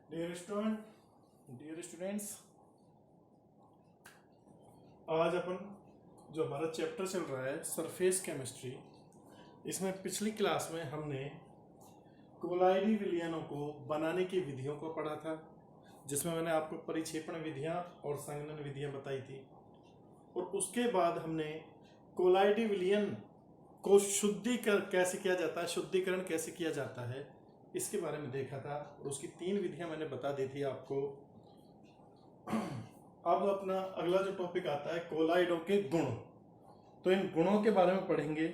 Dear students, आज अपन जो हमारा चैप्टर चल रहा है सरफेस केमिस्ट्री, इसमें पिछली क्लास में हमने कोलाइडी विलयनों को बनाने की विधियों को पढ़ा था, जिसमें मैंने आपको परिक्षेपण विधियां और संघनन विधियां बताई थी। और उसके बाद हमने कोलाइडी विलयन को कैसे किया जाता है, शुद्धिकरण कैसे किया जाता है, इसके बारे में देखा था। और उसकी 3 विधियां मैंने बता दी थी आपको। अब अपना अगला जो टॉपिक आता है कोलाइडों के गुण, तो इन गुणों के बारे में पढ़ेंगे।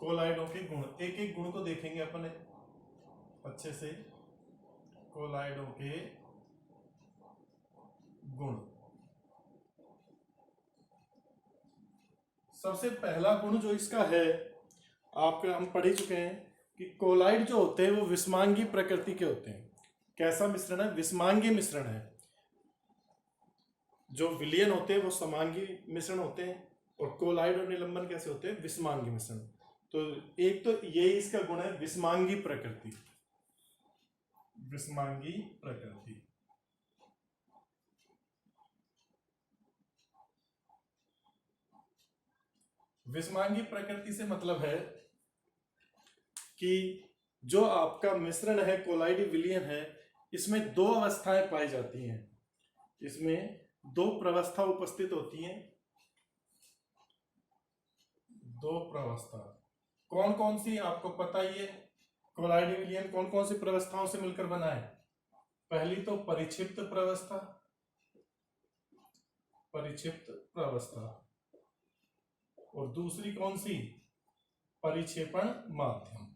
कोलाइडों के गुण, एक एक गुण को देखेंगे अपन अच्छे से। कोलाइडों के गुण, सबसे पहला गुण जो इसका है, आपके हम पढ़ ही चुके हैं कि कोलाइड जो होते हैं वो विषमांगी प्रकृति के होते हैं। कैसा मिश्रण है? विषमांगी मिश्रण है। जो विलयन होते हैं वो समांगी मिश्रण होते हैं, और कोलाइड और निलंबन कैसे होते हैं? विषमांगी मिश्रण। तो एक तो ये इसका गुण है विषमांगी प्रकृति। विषमांगी प्रकृति, विषमांगी प्रकृति से मतलब है कि जो आपका मिश्रण है, कोलाइडी विलयन है, इसमें 2 अवस्थाएं पाई जाती हैं। इसमें 2 प्रवस्था उपस्थित होती हैं। 2 प्रवस्था कौन कौन सी आपको पता ही है? कोलाइडी विलयन कौन कौन सी प्रवस्थाओं से मिलकर बना है? पहली तो परिक्षिप्त प्रवस्था, परिक्षिप्त प्रवस्था, और दूसरी कौन सी? परिक्षेपण माध्यम।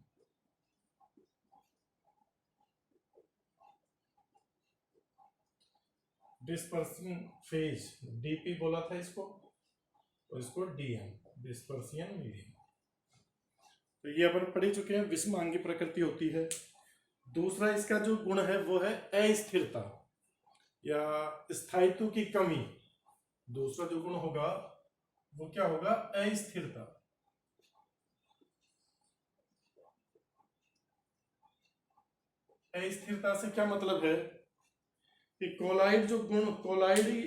डिस्पर्सियन फेज, डीपी बोला था इसको, और इसको डीएम, डिस्पर्सियन मीडियम। तो ये अपन पढ़ चुके हैं, विषमांगी प्रकृति होती है। दूसरा इसका जो गुण है वो है अस्थिरता या स्थायित्व की कमी। दूसरा जो गुण होगा वो क्या होगा? अस्थिरता। अस्थिरता से क्या मतलब है कि कोलाइड जो गुण, कोलाइडी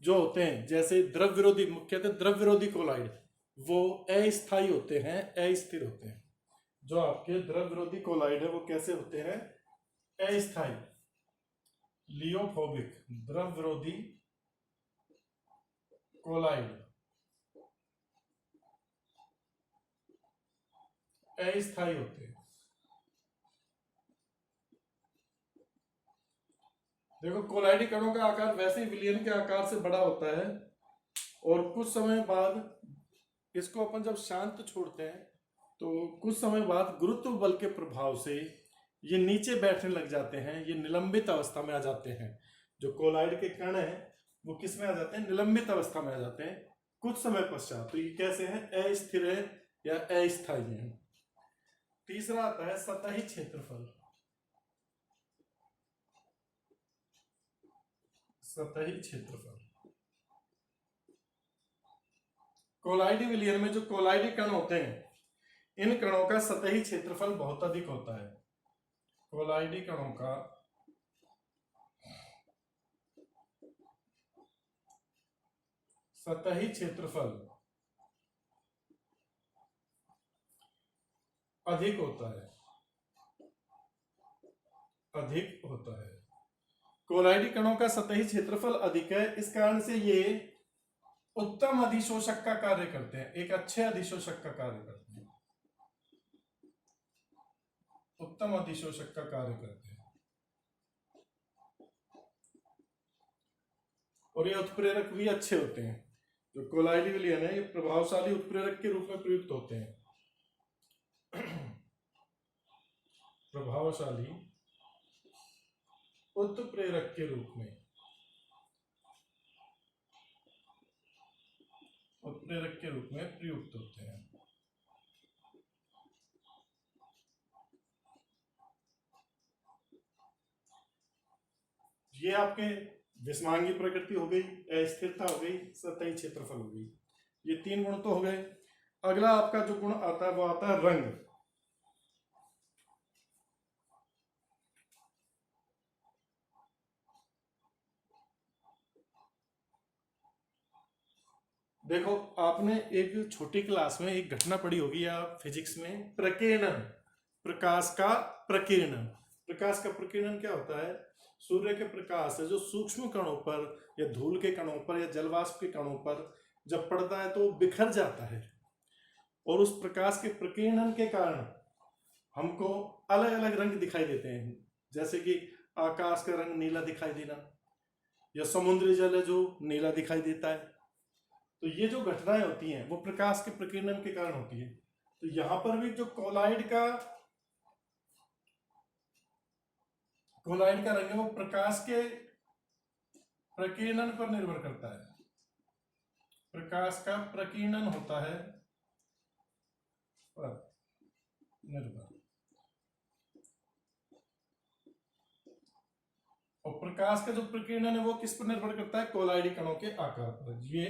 जो होते हैं, जैसे द्रव विरोधी, मुख्यतः द्रव विरोधी कोलाइड, वो अस्थायी होते हैं, अस्थिर होते हैं। जो आपके द्रव विरोधी कोलाइड है वो कैसे होते हैं? अस्थायी, लियोफोबिक। द्रव विरोधी कोलाइड अस्थायी होते हैं। देखो, कोलाइडी कणों का आकार वैसे ही विलयन के आकार से बड़ा होता है, और कुछ समय बाद इसको अपन जब शांत छोड़ते हैं तो कुछ समय बाद गुरुत्व बल के प्रभाव से ये नीचे बैठने लग जाते हैं, ये निलंबित अवस्था में आ जाते हैं। जो कोलाइड के कण हैं वो किस में आ जाते हैं? निलंबित अवस्था में आ जाते हैं कुछ समय पश्चात। तो ये कैसे हैं? अस्थिर है या अस्थायी है। तीसरा आता है सतही क्षेत्रफल। सतही क्षेत्रफल, कोलाइडी विलयन में जो कोलाइडी कण होते हैं, इन कणों का सतही क्षेत्रफल बहुत अधिक होता है। कोलाइडी कणों का सतही क्षेत्रफल अधिक होता है, अधिक होता है। कोलाइडी कणों का सतही क्षेत्रफल अधिक है, इस कारण से ये उत्तम अधिशोषक का कार्य करते हैं, एक अच्छे अधिशोषक का कार्य करते हैं, उत्तम अधिशोषक का कार्य करते हैं। और ये उत्प्रेरक भी अच्छे होते हैं। जो कोलाइडी विलयन है ये प्रभावशाली उत्प्रेरक के रूप में प्रयुक्त होते हैं। प्रभावशाली उत्प्रेरक के रूप में, उत्प्रेरक के रूप में प्रयुक्त होते हैं। ये आपके विषमांगी प्रकृति हो गई, अस्थिरता हो गई, सतही क्षेत्रफल हो गई। ये 3 गुण तो हो गए। अगला आपका जो गुण आता है वो आता है रंग। देखो, आपने एक छोटी क्लास में एक घटना पढ़ी होगी या फिजिक्स में, प्रकीर्णन, प्रकाश का प्रकीर्णन। प्रकाश का प्रकीर्णन क्या होता है? सूर्य के प्रकाश है जो सूक्ष्म कणों पर या धूल के कणों पर या जलवाष्प के कणों पर जब पड़ता है तो बिखर जाता है, और उस प्रकाश के प्रकीर्णन के कारण हमको अलग अलग रंग दिखाई देते हैं। जैसे कि आकाश का रंग नीला दिखाई देना, या समुद्री जल है जो नीला दिखाई देता है। तो ये जो घटनाएं होती हैं वो प्रकाश के प्रकीर्णन के कारण होती है। तो यहां पर भी जो कोलाइड का रंग है वो प्रकाश के प्रकीर्णन पर निर्भर करता है। प्रकाश का प्रकीर्णन होता है पर निर्भर, और प्रकाश का जो प्रकीर्णन है वो किस पर निर्भर करता है? कोलाइडी कणों के आकार पर। ये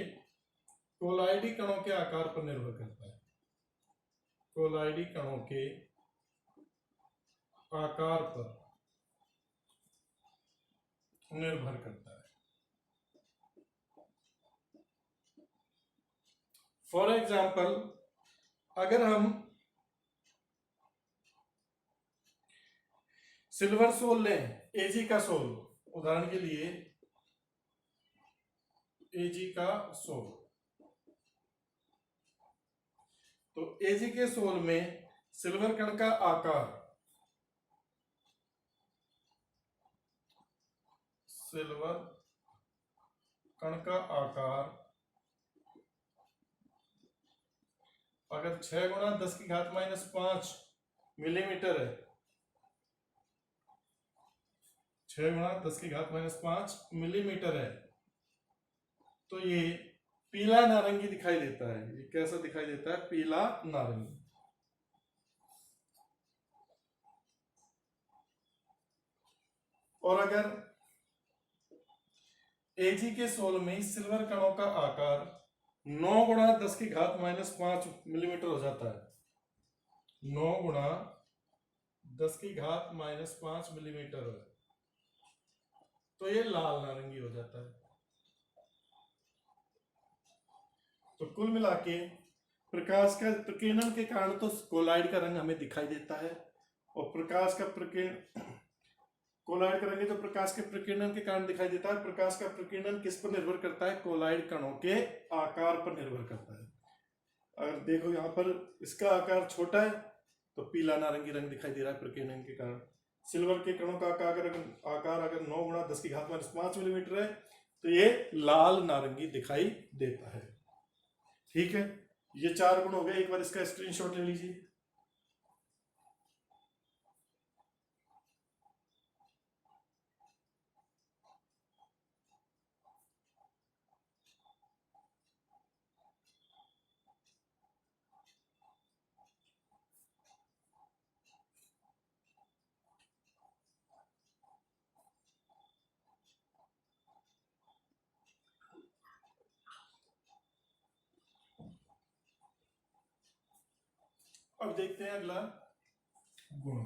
कोलाइडी कणों के आकार पर निर्भर करता है। कोलाइडी कणों के आकार पर निर्भर करता है। फॉर एग्जाम्पल, अगर हम सिल्वर सोल लें, एजी का सोल, उदाहरण के लिए एजी का सोल, तो एजी के सोल में सिल्वर कण का आकार, सिल्वर कण का आकार अगर 6 गुणा 10⁻⁵ मिलीमीटर है, 6 गुणा 10⁻⁵ मिलीमीटर है, तो ये पीला नारंगी दिखाई देता है। ये कैसा दिखाई देता है? पीला नारंगी। और अगर एजी के सोल में सिल्वर कणों का आकार 9 गुणा 10⁻⁵ मिलीमीटर हो जाता है, 9 गुणा 10⁻⁵ मिलीमीटर है, तो ये लाल नारंगी हो जाता है। तो कुल मिला के प्रकाश का प्रकीर्णन के कारण तो कोलाइड का रंग हमें दिखाई देता है, और प्रकाश का प्रकीर्णन, कोलाइड का रंग जो प्रकाश के प्रकीर्णन के कारण दिखाई देता है। प्रकाश का प्रकीर्णन किस पर निर्भर करता है? कोलाइड कणों के आकार पर निर्भर करता है। अगर देखो यहाँ पर इसका आकार छोटा है तो पीला नारंगी रंग दिखाई दे रहा है प्रकीर्णन के कारण। सिल्वर के कणों का आकार अगर 9 गुणा 10⁻⁵ मिलीमीटर है तो ये लाल नारंगी दिखाई देता है। ठीक है, ये 4 गुण हो गए। एक बार इसका स्क्रीनशॉट ले लीजिए। अब देखते हैं अगला गुण।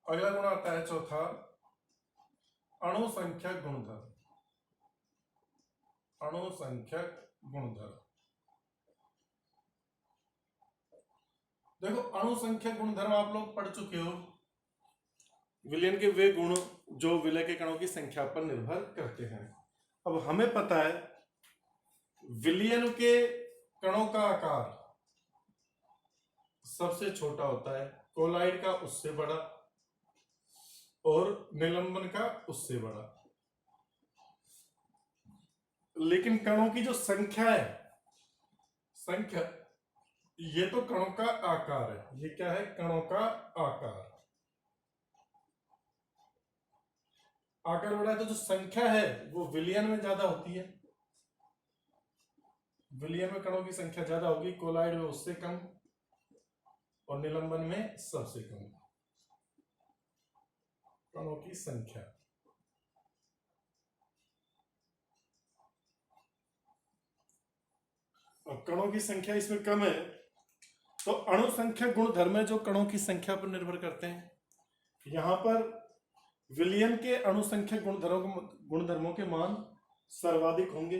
अगला गुण आता है चौथा, अणुसंख्यक गुणधर्म। अणुसंख्यक गुणधर्म, देखो अणुसंख्यक गुणधर्म आप लोग पढ़ चुके हो। विलयन के वे गुण जो विलय के कणों की संख्या पर निर्भर करते हैं। अब हमें पता है विलयन के कणों का आकार सबसे छोटा होता है, कोलाइड का उससे बड़ा, और निलंबन का उससे बड़ा। लेकिन कणों की जो संख्या है, संख्या, ये तो कणों का आकार है। ये क्या है? कणों का आकार। आकार बड़ा है तो जो संख्या है वो विलयन में ज्यादा होती है। विलयन में कणों की संख्या ज्यादा होगी, कोलाइड में उससे कम, और निलंबन में सबसे कम कणों की संख्या। और कणों की संख्या इसमें कम है, तो अणु संख्या गुण धर्म है जो कणों की संख्या पर निर्भर करते हैं। यहां पर विलयन के अणु संख्या गुणधर्मों के मान सर्वाधिक होंगे,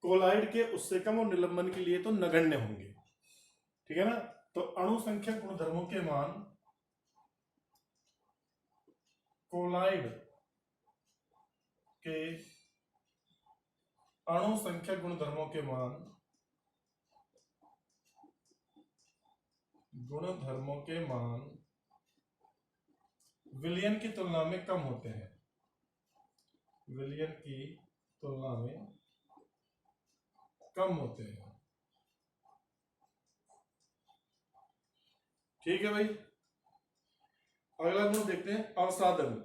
कोलाइड के उससे कम और निलंबन के लिए तो नगण्य होंगे। ठीक है ना। तो अणु संख्या गुणधर्मों के मान कोलाइड के अणु संख्या गुणधर्मों के मान विलयन की तुलना में कम होते हैं, विलयन की तुलना में कम होते हैं। ठीक है भाई। अगला गुण देखते हैं, अवसादन।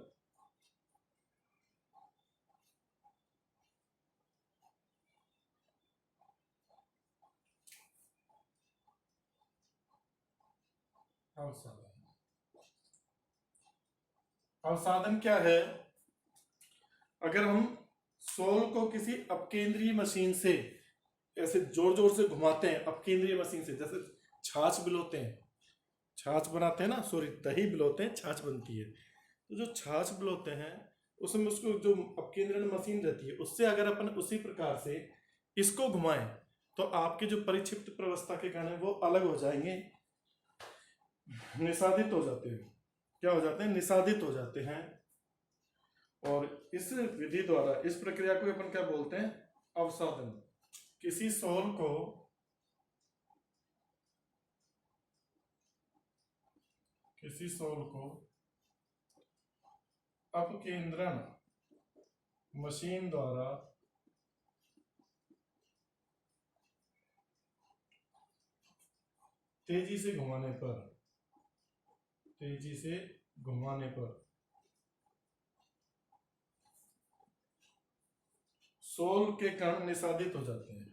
अवसादन क्या है? अगर हम सोल को किसी अपकेंद्रीय मशीन से ऐसे जोर जोर से घुमाते हैं, अपकेंद्रीय मशीन से, जैसे छाछ बिलोते हैं, छाछ बनाते हैं ना, सॉरी दही बिलोते हैं, छाछ बनती है। तो जो छाछ बिलोते हैं उसमें उसको जो अपकेंद्रण मशीन रहती है उससे अगर अपन उसी प्रकार से इसको घुमाएं तो आपके जो परिक्षिप्त प्रवस्था के कण हैं वो अलग हो जाएंगे, निसादित हो जाते हैं। क्या हो जाते हैं? निसादित हो जाते हैं। और इस विधि द्वारा, इस प्रक्रिया को अपन क्या बोलते हैं? अवसादन। किसी सोल को अपकेंद्रण मशीन द्वारा तेजी से घुमाने पर सोल के कण निसादित हो जाते हैं,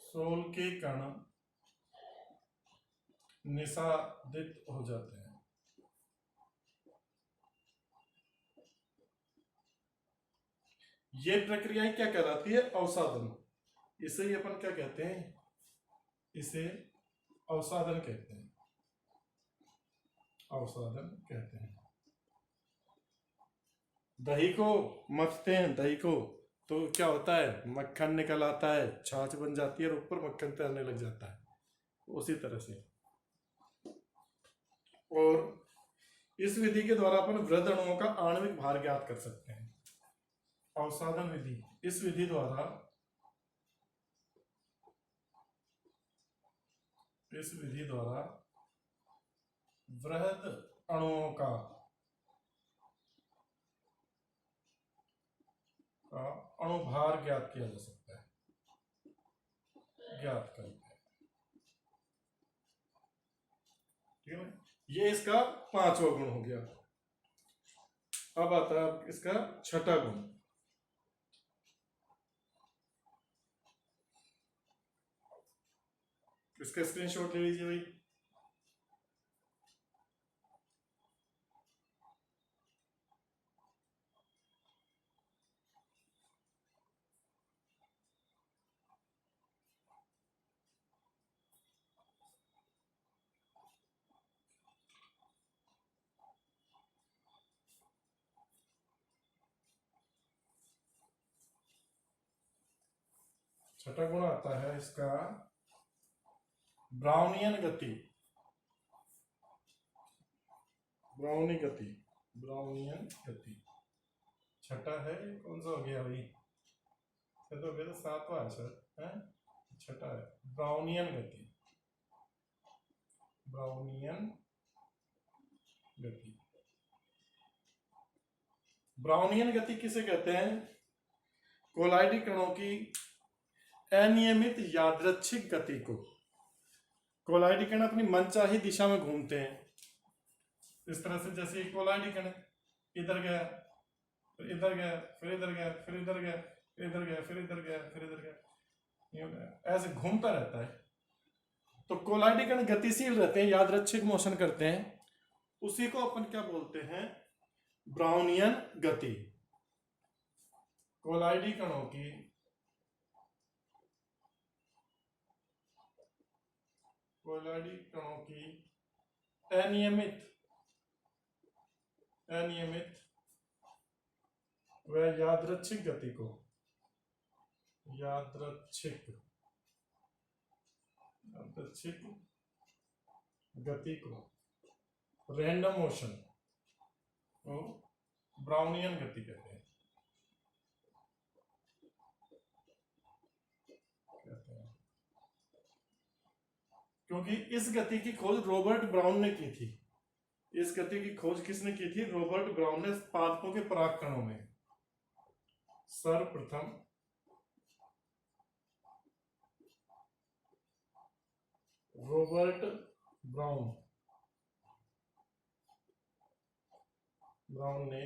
सोल के कण निसादित हो जाते हैं। ये प्रक्रिया क्या कहलाती है? अवसादन। इसे ही अपन क्या कहते हैं? इसे अवसादन कहते हैं, अवसादन कहते हैं। दही को मथते हैं, दही को, तो क्या होता है? मक्खन निकल आता है, छाछ बन जाती है और ऊपर मक्खन तैरने लग जाता है, उसी तरह से। और इस विधि के द्वारा अपन वृहद अणुओं का आणविक भार ज्ञात कर सकते हैं। अवसादन विधि, इस विधि द्वारा वृहद अणुओं का अणुभार ज्ञात किया जा सकता है, ज्ञात करते हैं। ठीक है, ये इसका 5वां गुण हो गया। अब आता है इसका 6ठा गुण। इसका स्क्रीनशॉट ले लीजिए भाई। छठा गुण आता है इसका ब्राउनियन गति। ब्राउनियन गति छठा है। कौन सा हो गया भाई? तो हो गया, तो 7वां है सर, है? छठा है ब्राउनियन गति। ब्राउनियन गति किसे कहते हैं? कोलाइडी कणों की अनियमित यादृच्छिक गति को। कोलाइडी कण अपनी मनचाही दिशा में घूमते हैं, इस तरह से, जैसे कोलाइडी कण इधर गया, फिर इधर गया, फिर इधर गया, फिर इधर गया, फिर इधर गया, फिर इधर गया, फिर इधर गया, ऐसे घूमता रहता है। तो कोलाइडी कण गतिशील रहते हैं, यादृच्छिक मोशन करते हैं, उसी को अपन क्या बोलते हैं? ब्राउनियन गति। कोलाइडी कणों की कोलॉइडी कणों की अनियमित व यादृच्छिक गति को रैंडम मोशन को ब्राउनियन गति कहते हैं। क्योंकि इस गति की खोज रॉबर्ट ब्राउन ने की थी। इस गति की खोज किसने की थी? रॉबर्ट ब्राउन ने पादपों के पराग कणों में सर्वप्रथम रॉबर्ट ब्राउन ने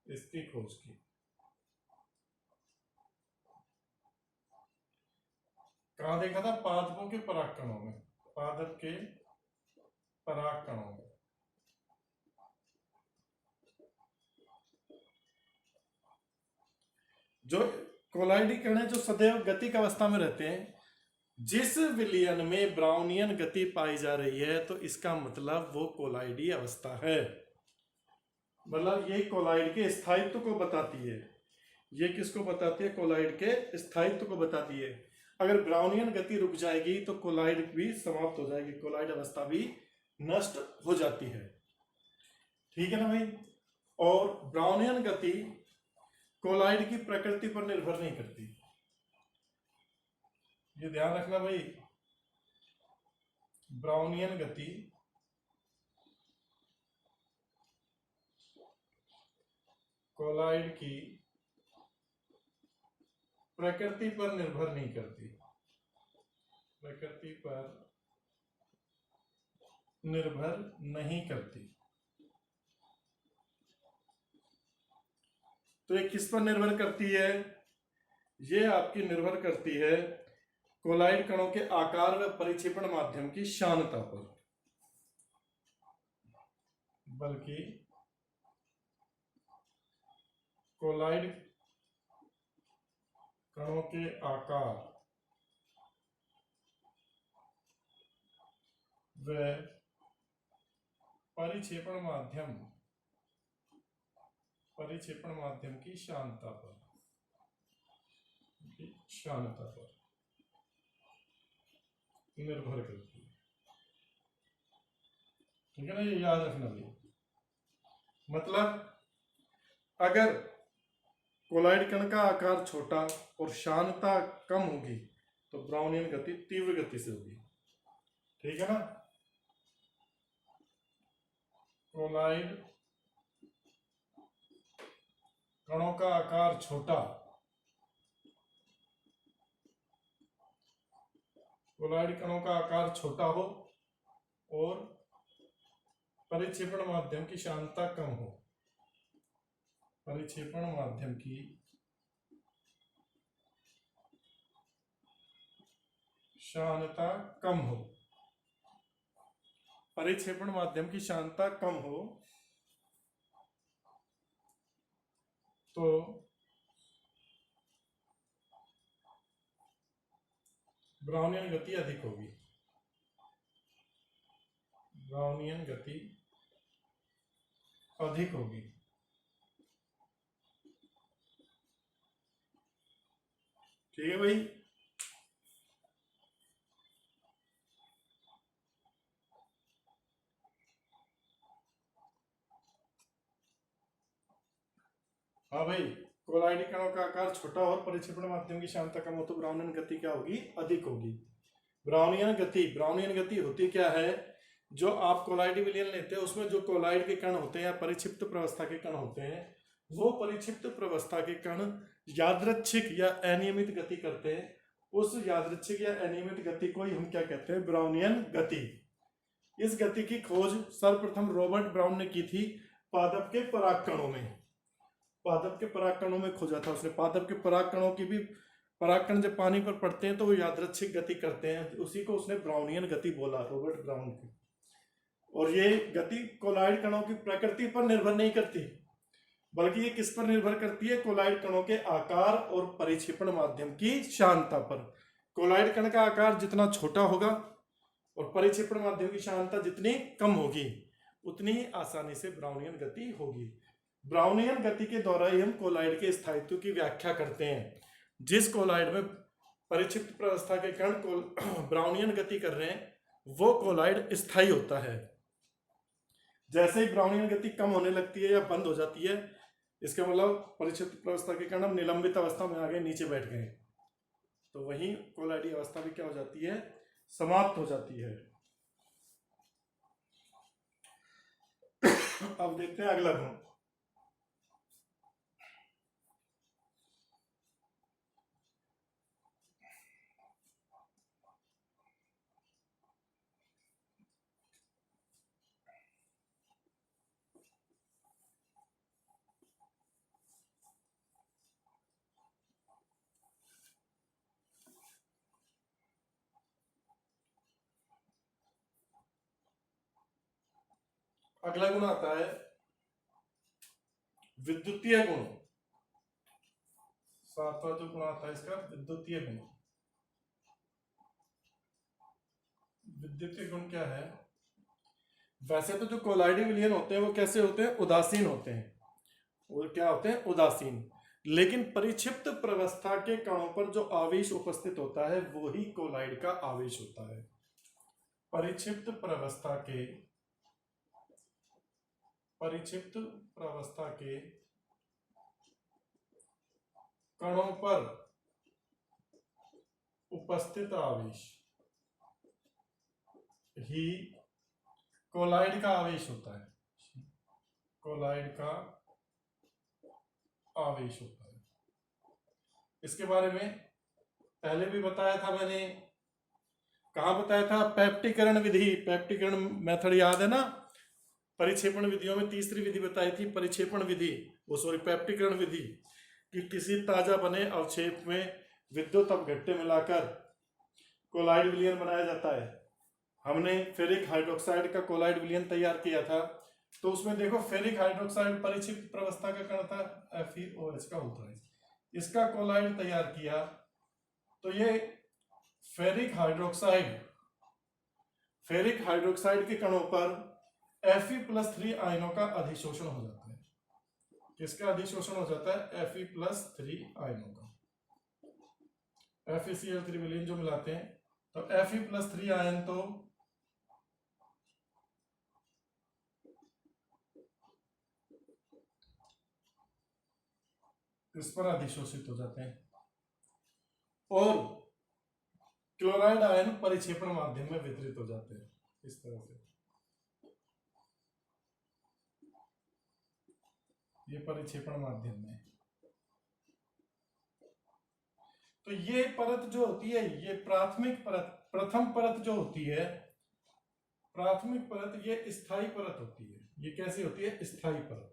इसकी खोज की। कहां देखा था? पादपों के पराग कणों में, पादप के पराग कणों में। जो कोलाइडी कण है जो सदैव गतिक अवस्था में रहते हैं, जिस विलयन में ब्राउनियन गति पाई जा रही है तो इसका मतलब वो कोलाइडी अवस्था है। मतलब ये कोलाइड के स्थायित्व को बताती है। ये किसको बताती है? कोलाइड के स्थायित्व को बताती है। अगर ब्राउनियन गति रुक जाएगी तो कोलाइड भी समाप्त हो जाएगी, कोलाइड अवस्था भी नष्ट हो जाती है। ठीक है ना भाई? और ब्राउनियन गति कोलाइड की प्रकृति पर निर्भर नहीं करती, ये ध्यान रखना भाई। ब्राउनियन गति कोलाइड की प्रकृति पर निर्भर नहीं करती, प्रकृति पर निर्भर नहीं करती। तो ये किस पर निर्भर करती है? ये आपकी निर्भर करती है कोलाइड कणों के आकार व परिक्षेपण माध्यम की शानता पर। बल्कि कोलाइड कणों के आकार व परिक्षेपण माध्यम की शानता पर निर्भर करती है। ठीक है ना? ये याद रखना भैया। मतलब अगर कोलाइड कण का आकार छोटा और शानता कम होगी तो ब्राउनियन गति तीव्र गति से होगी। ठीक है ना? कोलाइड कणों का आकार छोटा, कोलाइड कणों का आकार छोटा हो और परिक्षेपण माध्यम की शानता कम हो, परिक्षेपण माध्यम की शानता कम हो, परिक्षेपण माध्यम की शानता कम हो तो ब्राउनियन गति अधिक होगी, ब्राउनियन गति अधिक होगी। ठीक है भाई? हाँ भाई, कोलाइडी कणों का आकार छोटा और परिक्षेपण माध्यम की शानता कम हो तो ब्राउनियन गति क्या होगी? अधिक होगी। ब्राउनियन गति होती क्या है? जो आप कोलाइडी विलयन लेते हैं उसमें जो कोलाइड के कण होते हैं या परिक्षिप्त प्रवस्था के कण होते हैं, वो परिक्षिप्त प्रवस्था के कण यादृच्छिक या अनियमित गति करते हैं। उस यादृच्छिक या अनियमित गति को ही हम क्या कहते हैं? ब्राउनियन गति। इस गति की खोज सर्वप्रथम रॉबर्ट ब्राउन ने की थी पादप के पराग कणों में। पादप के पराग कणों में खोजा था उसने। पादप के पराग कणों की भी, पराग कण जब पानी पर पड़ते हैं तो वो यादृच्छिक गति करते हैं, उसी को उसने ब्राउनियन गति बोला, रॉबर्ट ब्राउन की। और ये गति कोलाइड कणों की प्रकृति पर निर्भर नहीं करती, बल्कि ये किस पर निर्भर करती है? कोलाइड कणों के आकार और परिक्षेपण माध्यम की शानता पर। कोलॉइड कण का आकार जितना छोटा होगा और परिक्षेपण माध्यम की सांद्रता जितनी कम होगी उतनी ही आसानी से ब्राउनियन गति होगी। ब्राउनियन गति के द्वारा ही हम कोलॉइड के स्थायित्व की व्याख्या करते हैं। जिस कोलॉइड में परिक्षिप्त प्रावस्था के कण को ब्राउनियन गति कर रहे हैं वो कोलॉइड स्थायी होता है। जैसे ही ब्राउनियन गति कम होने लगती है या बंद हो जाती है, इसका मतलब परिक्षिप्त प्रावस्था के कण अब निलंबित अवस्था में आ गए, नीचे बैठ गए, तो वही कोलॉइडीय अवस्था भी क्या हो जाती है, समाप्त हो जाती है। अब देखते हैं अगला गुण। अगला गुण आता है विद्युतीय गुण। सातवां जो गुण आता है इसका विद्युतीय गुण। विद्युतीय गुण क्या है? वैसे तो जो कोलॉइडी विलयन होते हैं वो कैसे होते हैं, उदासीन होते हैं। और क्या होते हैं, उदासीन। लेकिन परिक्षिप्त प्रावस्था के कणों पर जो आवेश उपस्थित होता है वो ही कोलॉइड का आवेश होता है। परिक्षिप्त प्रावस्था के कणों पर उपस्थित आवेश ही कोलॉइड का आवेश होता है। कोलॉइड का आवेश होता है। इसके बारे में पहले भी बताया था मैंने। कहाँ बताया था? पैप्टिकरण विधि, पैप्टिकरण मेथड याद है ना? परिक्षेपण विधियों में तीसरी विधि बताई थी, परिक्षेपण विधि, पैप्टिकरण विधि, कि किसी ताजा बने अवक्षेप में विद्युत अपघट्य मिलाकर कोलॉइड विलयन बनाया जाता है। हमने फेरिक हाइड्रोक्साइड का कोलॉइड विलयन तैयार किया था, तो उसमें देखो फेरिक हाइड्रोक्साइड परिक्षिप्त प्रावस्था का कण था, FeOH का होता है। इसका कोलॉइड तैयार किया तो ये फेरिक हाइड्रोक्साइड के कणों पर Fe+3 आयनों का अधिशोषण हो जाता है। किसका अधिशोषण हो जाता है? Fe+3 आयनों का। FeCl3 विलयन जो मिलाते हैं तो Fe+3 आयन तो इस पर अधिशोषित हो जाते हैं और क्लोराइड आयन परिक्षेपण माध्यम में वितरित हो जाते हैं। इस तरह से ये परिक्षेपण माध्यम में। तो ये परत जो होती है, ये प्राथमिक परत, प्रथम परत जो होती है, प्राथमिक परत, ये स्थायी परत होती है। ये कैसी होती है? स्थायी परत।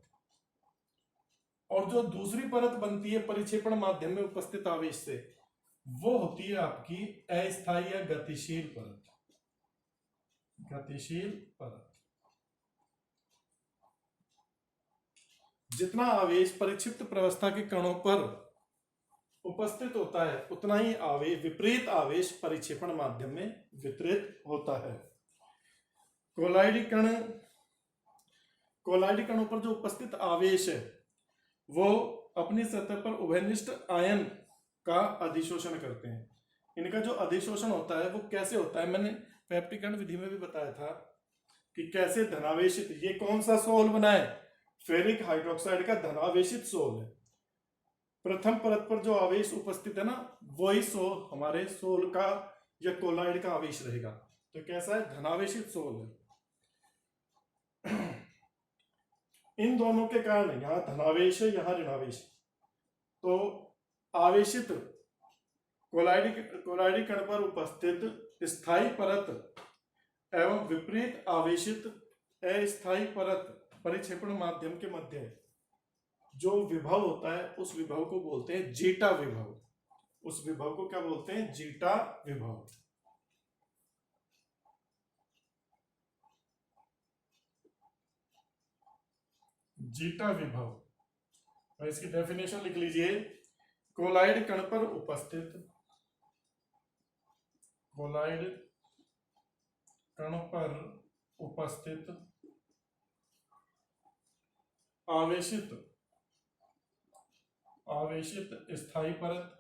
और जो दूसरी परत बनती है परिक्षेपण माध्यम में उपस्थित आवेश से, वो होती है आपकी अस्थायी या गतिशील परत। गतिशील परत। जितना आवेश परिक्षिप्त प्रावस्था के कणों पर उपस्थित होता है उतना ही विपरीत आवेश परिक्षेपण माध्यम में वितरित होता है। कोलॉइडी कणों पर जो उपस्थित आवेश है वो अपनी सतह पर उभयनिष्ठ आयन का अधिशोषण करते हैं। इनका जो अधिशोषण होता है वो कैसे होता है? मैंने पैप्टिकरण विधि में भी बताया था कि कैसे धनावेशित, ये कौन सा सोल बना है? फेरिक हाइड्रोक्साइड का धनावेशित सोल है। प्रथम परत पर जो आवेश उपस्थित है ना, वही सोल हमारे सोल का या कोलॉइड का आवेश रहेगा। तो कैसा है? धनावेशित सोल है। इन दोनों के कारण यहां धनावेश है, यहां ऋणावेश। तो आवेशित कोलॉइडी कण पर उपस्थित स्थायी परत एवं विपरीत आवेशित अस्थायी परत परिक्षेपण माध्यम के मध्य जो विभव होता है उस विभव को बोलते हैं जीटा विभव। उस विभव को क्या बोलते हैं? जीटा विभव। जीटा विभव। और इसकी डेफिनेशन लिख लीजिए। कोलॉइड कण पर उपस्थित कोलाइड कण पर उपस्थित आवेशित स्थायी परत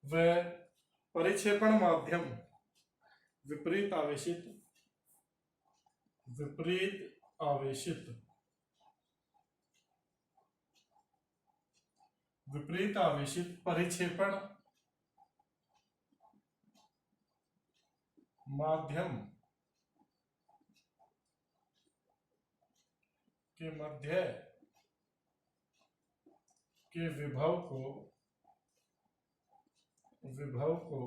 व परिक्षेपण माध्यम विपरीत आवेशित परिक्षेपण माध्यम के मध्य के विभव को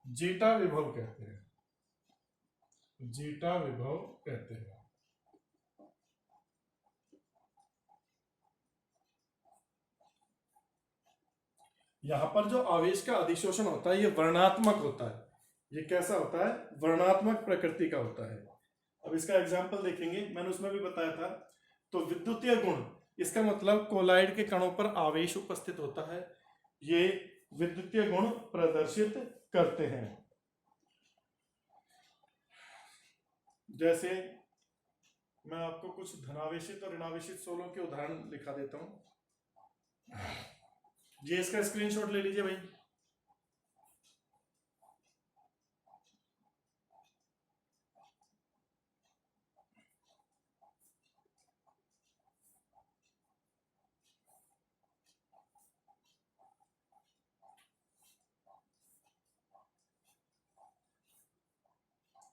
जीटा विभव कहते हैं। यहां पर जो आवेश का अधिशोषण होता है ये वर्णात्मक होता है। ये कैसा होता है? वर्णात्मक प्रकृति का होता है। अब इसका एग्जाम्पल देखेंगे, मैंने उसमें भी बताया था। तो विद्युतीय गुण, इसका मतलब कोलाइड के कणों पर आवेश उपस्थित होता है, ये विद्युतीय गुण प्रदर्शित करते हैं। जैसे मैं आपको कुछ धनावेशित और ऋणावेशित सोलों के उदाहरण लिखा देता हूं। ये इसका स्क्रीनशॉट ले लीजिए भाई।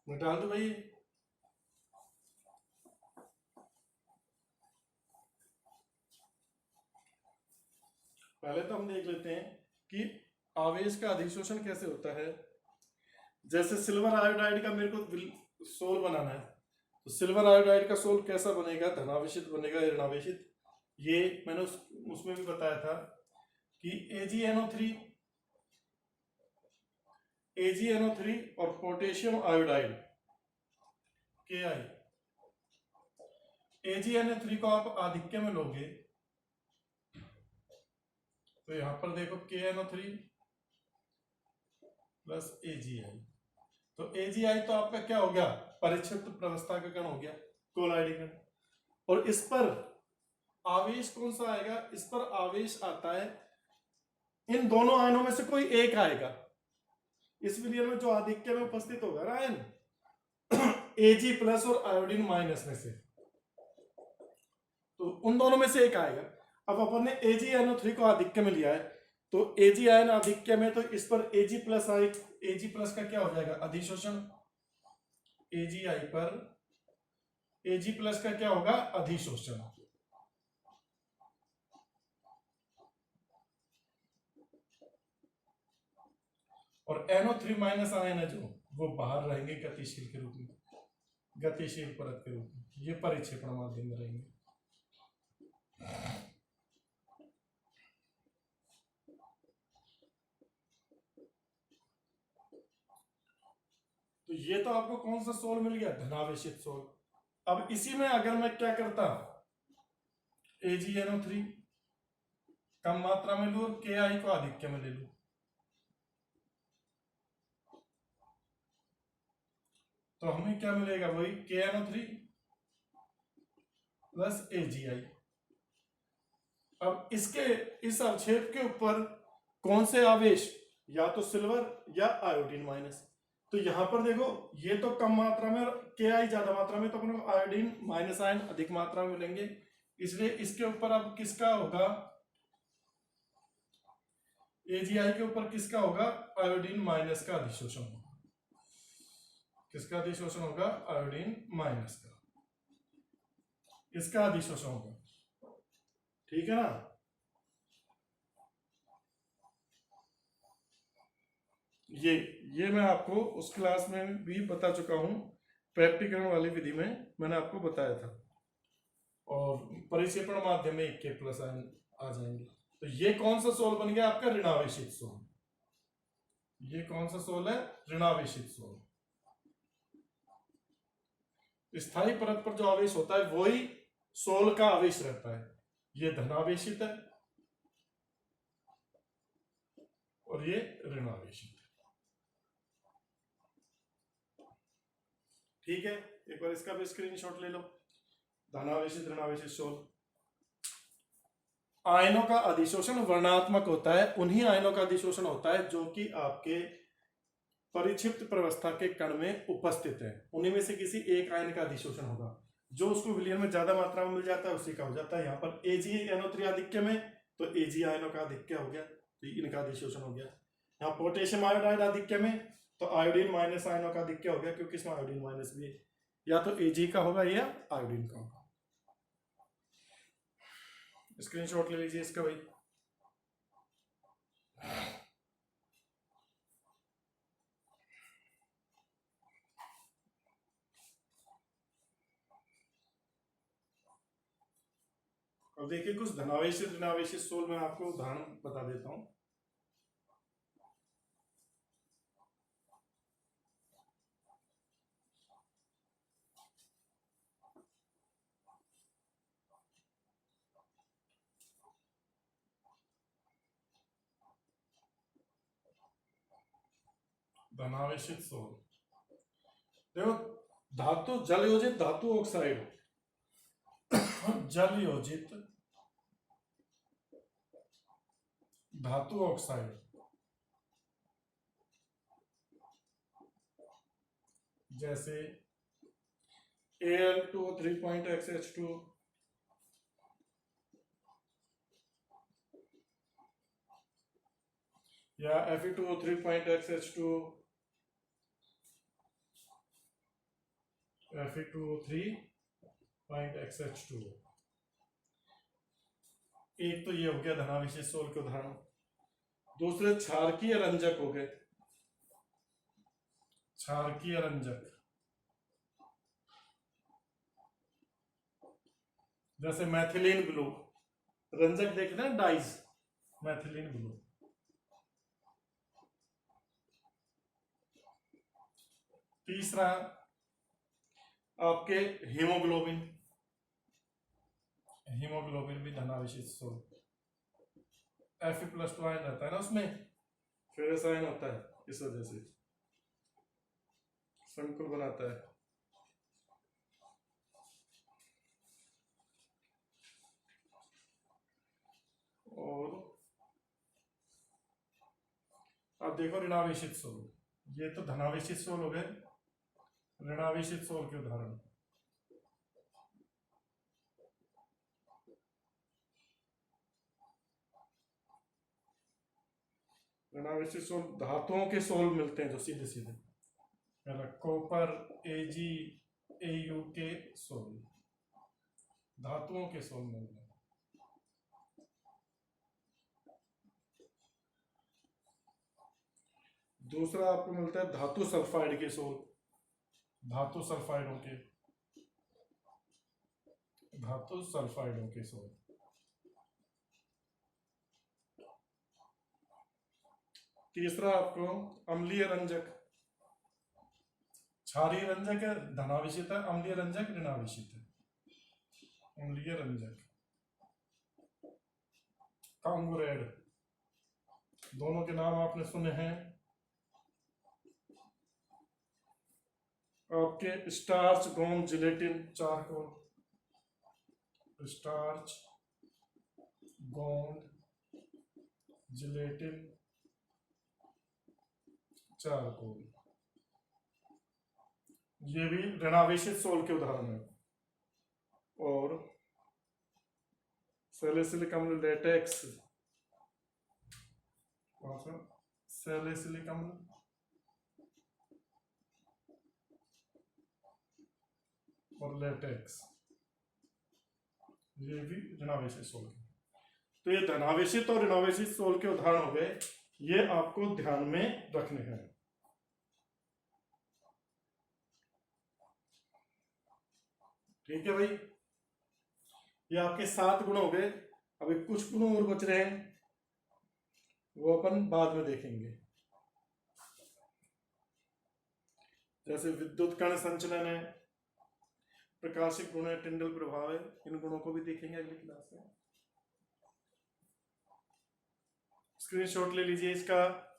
मैं डाल दूं भाई? पहले तो हम देख लेते हैं कि आवेश का अधिशोषण कैसे होता है। जैसे सिल्वर आयोडाइड का मेरे को सोल बनाना है, तो सिल्वर आयोडाइड का सोल कैसा बनेगा? धनावेशित बनेगा या ऋणावेशित? ये मैंने उसमें भी बताया था कि AgNO3 और पोटेशियम आयोडाइड Ki, AgNO3 को आप आधिक्य में लोगे तो यहां पर देखो KNO3 प्लस AgI, तो AgI तो आपका क्या हो गया? परिक्षिप्त प्रवस्था का कण हो गया, कोलाइड कण। और इस पर आवेश कौन सा आएगा? इस पर आवेश आता है, इन दोनों आयनों में से कोई एक आएगा। इस विलयन में जो आधिक्य में उपस्थित होगा ना आयन, Ag प्लस और आयोडीन माइनस में से, तो उन दोनों में से एक आएगा। अब अपन ने AgNO3 को आधिक्य में लिया है, तो Ag आयन आधिक्य में, तो इस पर Ag प्लस का क्या हो जाएगा? अधिशोषण। AgI पर Ag प्लस का क्या होगा? अधिशोषण। और NO3 माइनस आयन है जो, वो बाहर रहेंगे गतिशील के रूप में, गतिशील परत के रूप में, ये परिक्षेपण माध्यम में रहेंगे। तो ये तो आपको कौन सा सोल मिल गया? धनावेशित सोल। अब इसी में अगर मैं क्या करता, AgNO3 कम मात्रा में लूं और Ki को आधिक्य में ले लूं, तो हमें क्या मिलेगा? वही KNO3 प्लस AgI। अब इस अवक्षेप के ऊपर कौन से आवेश? या तो सिल्वर या आयोडीन माइनस। तो यहां पर देखो, ये तो कम मात्रा में और Ki ज्यादा मात्रा में, तो अपन को आयोडीन माइनस आयन अधिक मात्रा में मिलेंगे। इसलिए इसके ऊपर अब किसका होगा? AgI के ऊपर किसका होगा? आयोडीन माइनस का अधिशोषण होगा। किसका अधिशोषण होगा? आयोडीन माइनस का, इसका अधिशोषण होगा। ठीक है ना? ये मैं आपको उस क्लास में भी बता चुका हूं, प्रैक्टिकल वाली विधि में मैंने आपको बताया था। और परिक्षेपण माध्यम में K प्लस आयन आ जाएंगे। तो ये कौन सा सोल बन गया आपका? ऋणावेशित सोल। ये कौन सा सोल है? ऋणावेशित सोल। स्थायी परत पर जो आवेश होता है वही सोल का आवेश रहता है। ये धनावेशित है, और ये ऋणावेशित। ठीक है, एक बार इसका भी स्क्रीनशॉट ले लो। धनावेशित ऋणावेशित सोल। आयनों का अधिशोषण वर्णात्मक होता है, उन्हीं आयनों का अधिशोषण होता है जो कि आपके परिक्षिप्त प्रवस्था के कण में उपस्थित है। उन्हीं में से किसी एक आयन का अधिशोषण होगा, जो उसको विलयन में ज्यादा मात्रा में मिल जाता है उसी का हो जाता है। यहाँ पर AgNO3 आधिक्य में तो Ag आयनों का आधिक्य हो गया, तो इनका अधिशोषण हो गया। यहाँ पोटेशियम आयोडाइड आधिक्य में तो आयोडीन माइनस आयनों का आधिक्य हो गया, क्योंकि इसमें आयोडीन माइनस भी है, या तो Ag का होगा या आयोडीन का होगा। स्क्रीनशॉट ले लीजिए इसका भाई। अब देखिए कुछ धनावेशित ऋणावेशित सोल में आपको उदाहरण बता देता हूं। धनावेशित सोल देखो, धातु जल योजित धातु ऑक्साइड, जल योजित धातु ऑक्साइड जैसे Al2O3.XH2, या Fe2O3.XH2, Fe2O3.XH2। एक तो ये हो गया धनावेशित सोल के उदाहरण। दूसरे क्षारकीय रंजक हो गए, क्षारकीय रंजक जैसे मैथिलीन ब्लू, रंजक देखते हैं डाइज, मैथिलीन ब्लू। तीसरा आपके हीमोग्लोबिन, हीमोग्लोबिन भी धनावेशित सोल। Fe+2 आयन रहता है ना उसमें, फेरस आयन होता है, इस वजह से संकुल बनाता है। और अब देखो ऋणावेशित सोल, ये तो धनावेशित सोल हो गए। ऋणावेशित सोल के उदाहरण, ऋणावेशित सोल धातुओं के सोल मिलते हैं जो सीधे सीधे, कॉपर AgAu के सोल, धातुओं के सोल मिल रहे हैं। दूसरा आपको मिलता है धातु सल्फाइड के सोल, धातु सल्फाइडों के, धातु सल्फाइडों के सोल। तीसरा आपको अम्लीय रंजक, क्षारीय रंजक है धनावेशित है, अम्लीय रंजक ऋणावेशित है। अम्लीय रंजक कांगोरेड, दोनों के नाम आपने सुने हैं। आपके स्टार्च गोंद जिलेटिन चारकोल, स्टार्च गोंद जिलेटिन चारकोल, ये भी ऋणावेशित सोल के उदाहरण है। और सैलिसिलिक अम्ल लेटेक्स, सैलिसिलिक अम्ल और लेटेक्स, ये भी ऋणावेशित सोल के। तो ये धनावेशित और ऋणावेशित सोल के उदाहरण हो गए, ये आपको ध्यान में रखने हैं। ठीक है भाई, ये आपके 7 गुण हो गए। अभी कुछ गुण और बच रहे हैं, वो अपन बाद में देखेंगे। जैसे विद्युत कण संचलन है, प्रकाशिक गुण है, टिंडल प्रभाव है, इन गुणों को भी देखेंगे अगली क्लास में। स्क्रीनशॉट ले लीजिए इसका।